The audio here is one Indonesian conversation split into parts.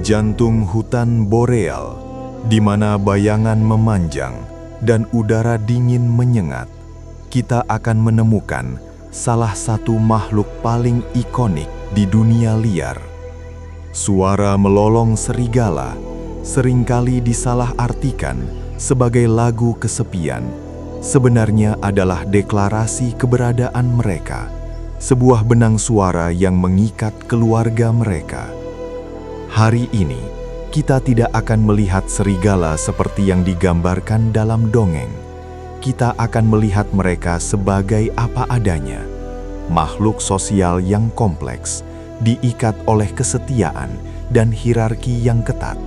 jantung hutan boreal, di mana bayangan memanjang dan udara dingin menyengat, kita akan menemukan salah satu makhluk paling ikonik di dunia liar. Suara melolong serigala seringkali disalahartikan sebagai lagu kesepian, sebenarnya adalah deklarasi keberadaan mereka, sebuah benang suara yang mengikat keluarga mereka. Hari ini, kita tidak akan melihat serigala seperti yang digambarkan dalam dongeng. Kita akan melihat mereka sebagai apa adanya, makhluk sosial yang kompleks, diikat oleh kesetiaan dan hierarki yang ketat,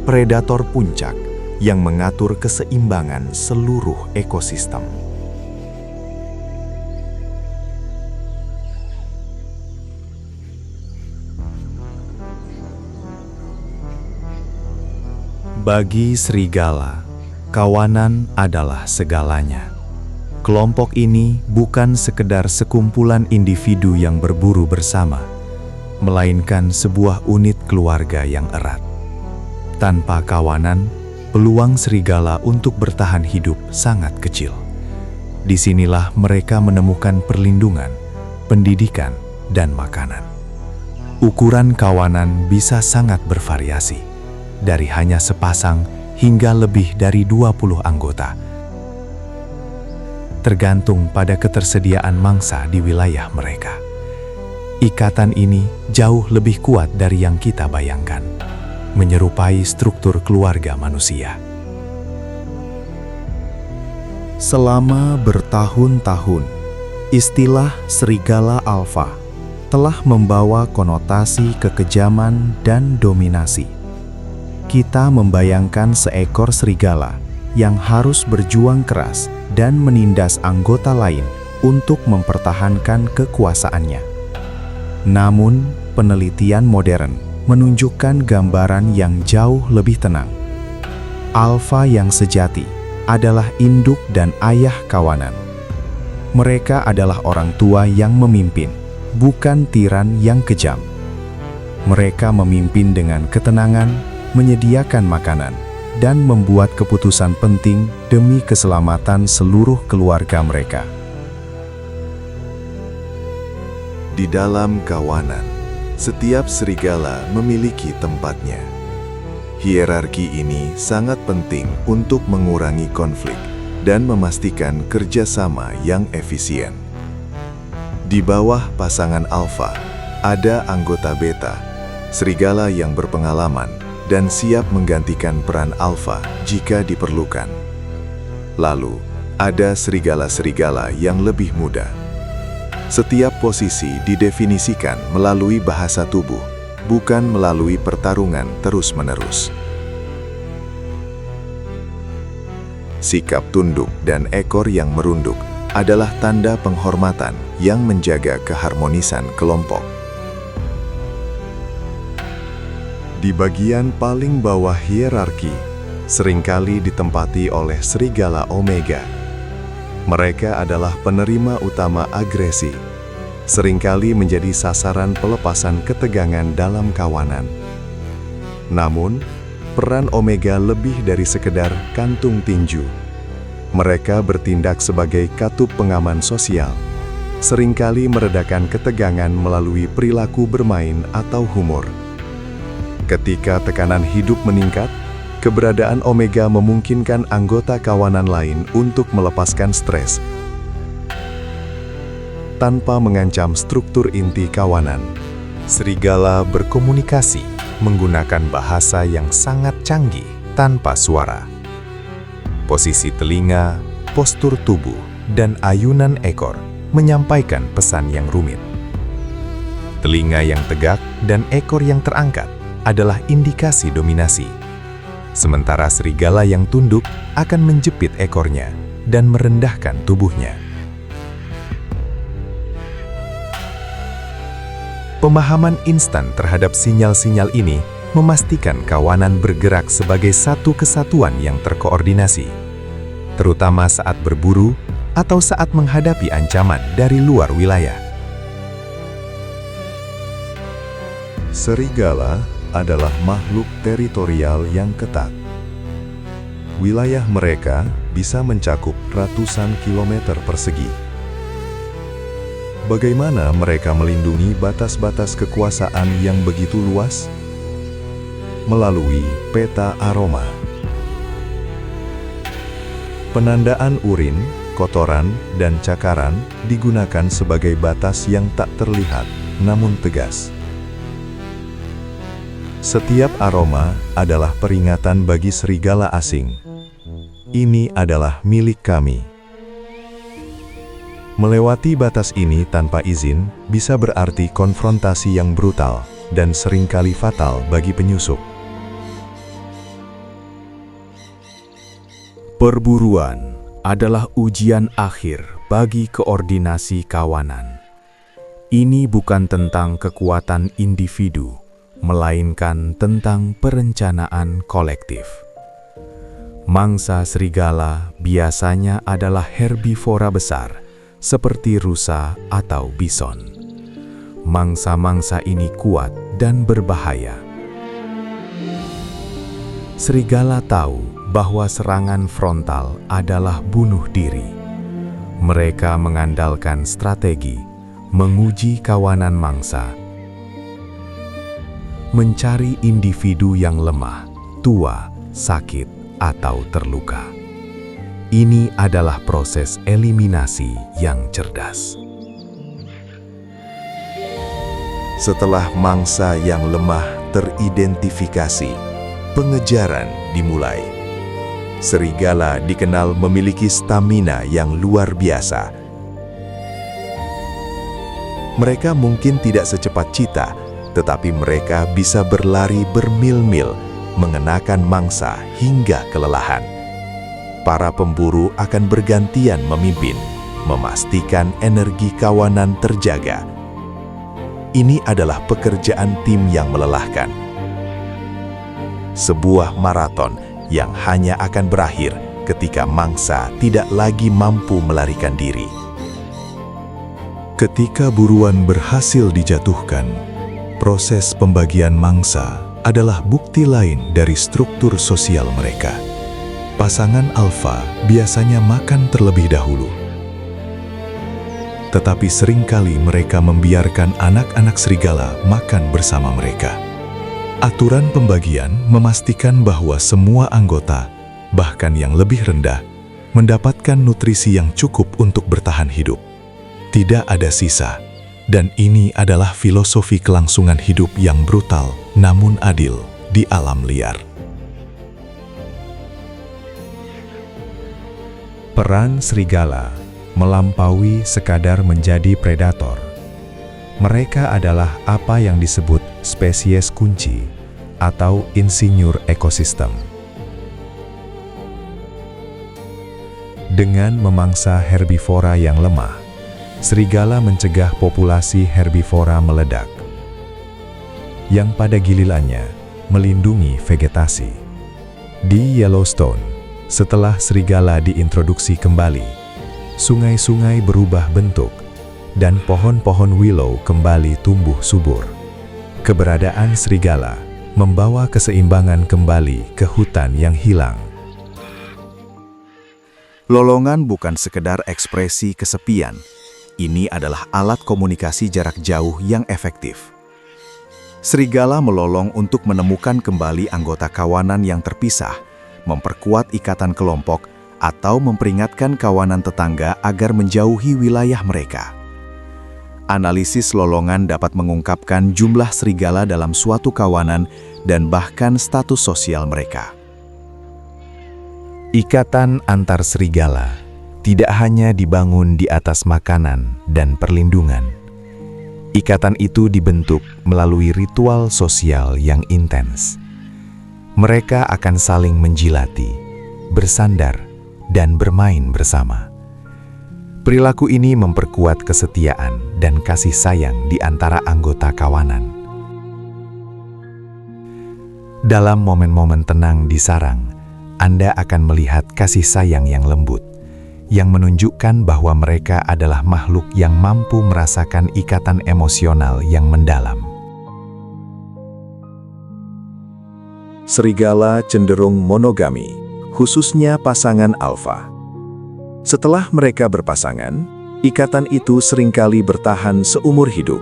predator puncak yang mengatur keseimbangan seluruh ekosistem. Bagi serigala, kawanan adalah segalanya. Kelompok ini bukan sekedar sekumpulan individu yang berburu bersama, melainkan sebuah unit keluarga yang erat. Tanpa kawanan, peluang serigala untuk bertahan hidup sangat kecil. Disinilah mereka menemukan perlindungan, pendidikan, dan makanan. Ukuran kawanan bisa sangat bervariasi, dari hanya sepasang hingga lebih dari 20 anggota, tergantung pada ketersediaan mangsa di wilayah mereka. Ikatan ini jauh lebih kuat dari yang kita bayangkan, menyerupai struktur keluarga manusia. Selama bertahun-tahun, istilah serigala alfa telah membawa konotasi kekejaman dan dominasi. Kita membayangkan seekor serigala yang harus berjuang keras dan menindas anggota lain untuk mempertahankan kekuasaannya. Namun, penelitian modern menunjukkan gambaran yang jauh lebih tenang. Alfa yang sejati adalah induk dan ayah kawanan. Mereka adalah orang tua yang memimpin, bukan tiran yang kejam. Mereka memimpin dengan ketenangan, menyediakan makanan, dan membuat keputusan penting demi keselamatan seluruh keluarga mereka. Di dalam kawanan, setiap serigala memiliki tempatnya. Hierarki ini sangat penting untuk mengurangi konflik dan memastikan kerjasama yang efisien. Di bawah pasangan alfa, ada anggota beta, serigala yang berpengalaman dan siap menggantikan peran alfa jika diperlukan. Lalu, ada serigala-serigala yang lebih muda. Setiap posisi didefinisikan melalui bahasa tubuh, bukan melalui pertarungan terus-menerus. Sikap tunduk dan ekor yang merunduk adalah tanda penghormatan yang menjaga keharmonisan kelompok. Di bagian paling bawah hierarki, seringkali ditempati oleh serigala omega. Mereka adalah penerima utama agresi, seringkali menjadi sasaran pelepasan ketegangan dalam kawanan. Namun, peran omega lebih dari sekedar kantung tinju. Mereka bertindak sebagai katup pengaman sosial, seringkali meredakan ketegangan melalui perilaku bermain atau humor. Ketika tekanan hidup meningkat, keberadaan omega memungkinkan anggota kawanan lain untuk melepaskan stres tanpa mengancam struktur inti kawanan. Serigala berkomunikasi menggunakan bahasa yang sangat canggih tanpa suara. Posisi telinga, postur tubuh, dan ayunan ekor menyampaikan pesan yang rumit. Telinga yang tegak dan ekor yang terangkat adalah indikasi dominasi. Sementara serigala yang tunduk akan menjepit ekornya dan merendahkan tubuhnya. Pemahaman instan terhadap sinyal-sinyal ini memastikan kawanan bergerak sebagai satu kesatuan yang terkoordinasi, terutama saat berburu atau saat menghadapi ancaman dari luar wilayah. Serigala adalah makhluk teritorial yang ketat. Wilayah mereka bisa mencakup ratusan kilometer persegi. Bagaimana mereka melindungi batas-batas kekuasaan yang begitu luas? Melalui peta aroma. Penandaan urin, kotoran, dan cakaran digunakan sebagai batas yang tak terlihat, namun tegas. Setiap aroma adalah peringatan bagi serigala asing. Ini adalah milik kami. Melewati batas ini tanpa izin bisa berarti konfrontasi yang brutal dan seringkali fatal bagi penyusup. Perburuan adalah ujian akhir bagi koordinasi kawanan. Ini bukan tentang kekuatan individu, melainkan tentang perencanaan kolektif. Mangsa serigala biasanya adalah herbivora besar, seperti rusa atau bison. Mangsa-mangsa ini kuat dan berbahaya. Serigala tahu bahwa serangan frontal adalah bunuh diri. Mereka mengandalkan strategi, menguji kawanan mangsa, mencari individu yang lemah, tua, sakit, atau terluka. Ini adalah proses eliminasi yang cerdas. Setelah mangsa yang lemah teridentifikasi, pengejaran dimulai. Serigala dikenal memiliki stamina yang luar biasa. Mereka mungkin tidak secepat cheetah, tetapi mereka bisa berlari bermil-mil, mengenakan mangsa hingga kelelahan. Para pemburu akan bergantian memimpin, memastikan energi kawanan terjaga. Ini adalah pekerjaan tim yang melelahkan. Sebuah maraton yang hanya akan berakhir ketika mangsa tidak lagi mampu melarikan diri. Ketika buruan berhasil dijatuhkan, proses pembagian mangsa adalah bukti lain dari struktur sosial mereka. Pasangan alfa biasanya makan terlebih dahulu. Tetapi seringkali mereka membiarkan anak-anak serigala makan bersama mereka. Aturan pembagian memastikan bahwa semua anggota, bahkan yang lebih rendah, mendapatkan nutrisi yang cukup untuk bertahan hidup. Tidak ada sisa. Dan ini adalah filosofi kelangsungan hidup yang brutal namun adil di alam liar. Peran serigala melampaui sekadar menjadi predator. Mereka adalah apa yang disebut spesies kunci atau insinyur ekosistem. Dengan memangsa herbivora yang lemah, serigala mencegah populasi herbivora meledak, yang pada gilirannya melindungi vegetasi. Di Yellowstone, setelah serigala diintroduksi kembali, sungai-sungai berubah bentuk, dan pohon-pohon willow kembali tumbuh subur. Keberadaan serigala membawa keseimbangan kembali ke hutan yang hilang. Lolongan bukan sekedar ekspresi kesepian. Ini adalah alat komunikasi jarak jauh yang efektif. Serigala melolong untuk menemukan kembali anggota kawanan yang terpisah, memperkuat ikatan kelompok, atau memperingatkan kawanan tetangga agar menjauhi wilayah mereka. Analisis lolongan dapat mengungkapkan jumlah serigala dalam suatu kawanan dan bahkan status sosial mereka. Ikatan antar serigala tidak hanya dibangun di atas makanan dan perlindungan. Ikatan itu dibentuk melalui ritual sosial yang intens. Mereka akan saling menjilati, bersandar, dan bermain bersama. Perilaku ini memperkuat kesetiaan dan kasih sayang di antara anggota kawanan. Dalam momen-momen tenang di sarang, Anda akan melihat kasih sayang yang lembut, yang menunjukkan bahwa mereka adalah makhluk yang mampu merasakan ikatan emosional yang mendalam. serigala cenderung monogami, khususnya pasangan alfa. Setelah mereka berpasangan, ikatan itu seringkali bertahan seumur hidup.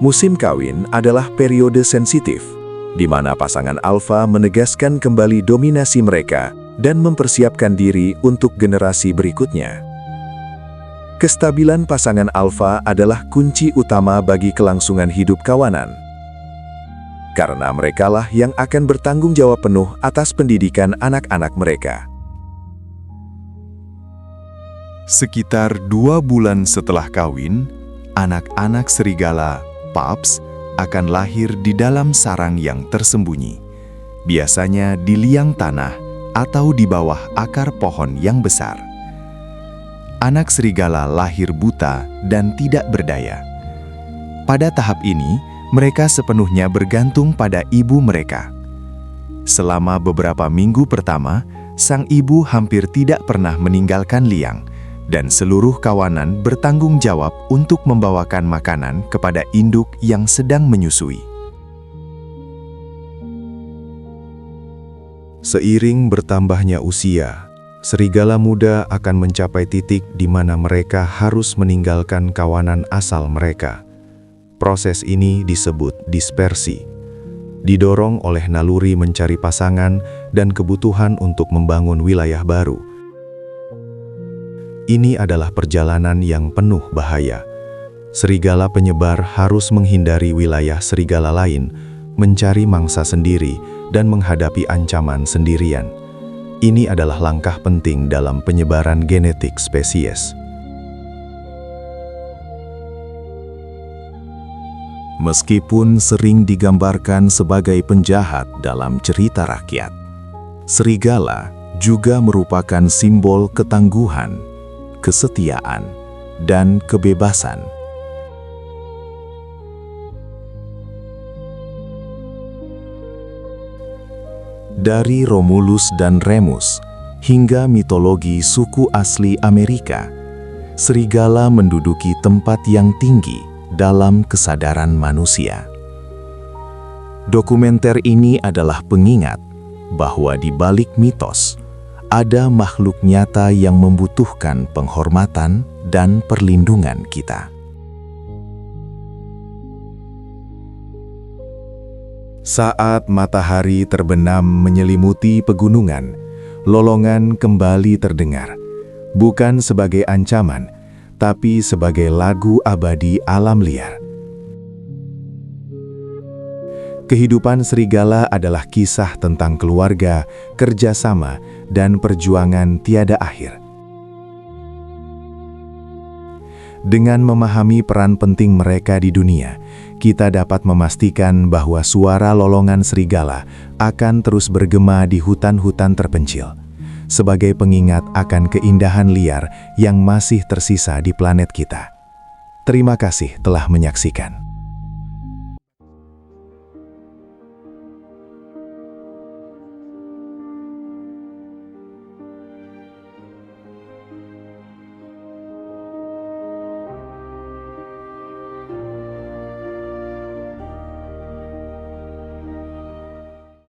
Musim kawin adalah periode sensitif, di mana pasangan alfa menegaskan kembali dominasi mereka dan mempersiapkan diri untuk generasi berikutnya. Kestabilan pasangan alfa adalah kunci utama bagi kelangsungan hidup kawanan. Karena merekalah yang akan bertanggung jawab penuh atas pendidikan anak-anak mereka. Sekitar 2 bulan setelah kawin, anak-anak serigala, pups, akan lahir di dalam sarang yang tersembunyi. Biasanya di liang tanah atau di bawah akar pohon yang besar. Anak serigala lahir buta dan tidak berdaya. Pada tahap ini, mereka sepenuhnya bergantung pada ibu mereka. Selama beberapa minggu pertama, sang ibu hampir tidak pernah meninggalkan liang, dan seluruh kawanan bertanggung jawab untuk membawakan makanan kepada induk yang sedang menyusui. Seiring bertambahnya usia, serigala muda akan mencapai titik di mana mereka harus meninggalkan kawanan asal mereka. Proses ini disebut dispersi, didorong oleh naluri mencari pasangan dan kebutuhan untuk membangun wilayah baru. Ini adalah perjalanan yang penuh bahaya. Serigala penyebar harus menghindari wilayah serigala lain, mencari mangsa sendiri, dan menghadapi ancaman sendirian. Ini adalah langkah penting dalam penyebaran genetik spesies. Meskipun sering digambarkan sebagai penjahat dalam cerita rakyat, serigala juga merupakan simbol ketangguhan, kesetiaan, dan kebebasan. Dari Romulus dan Remus hingga mitologi suku asli Amerika, serigala menduduki tempat yang tinggi dalam kesadaran manusia. Dokumenter ini adalah pengingat bahwa di balik mitos ada makhluk nyata yang membutuhkan penghormatan dan perlindungan kita. Saat matahari terbenam menyelimuti pegunungan, lolongan kembali terdengar, bukan sebagai ancaman, tapi sebagai lagu abadi alam liar. Kehidupan serigala adalah kisah tentang keluarga, kerjasama, dan perjuangan tiada akhir. Dengan memahami peran penting mereka di dunia, kita dapat memastikan bahwa suara lolongan serigala akan terus bergema di hutan-hutan terpencil, sebagai pengingat akan keindahan liar yang masih tersisa di planet kita. Terima kasih telah menyaksikan.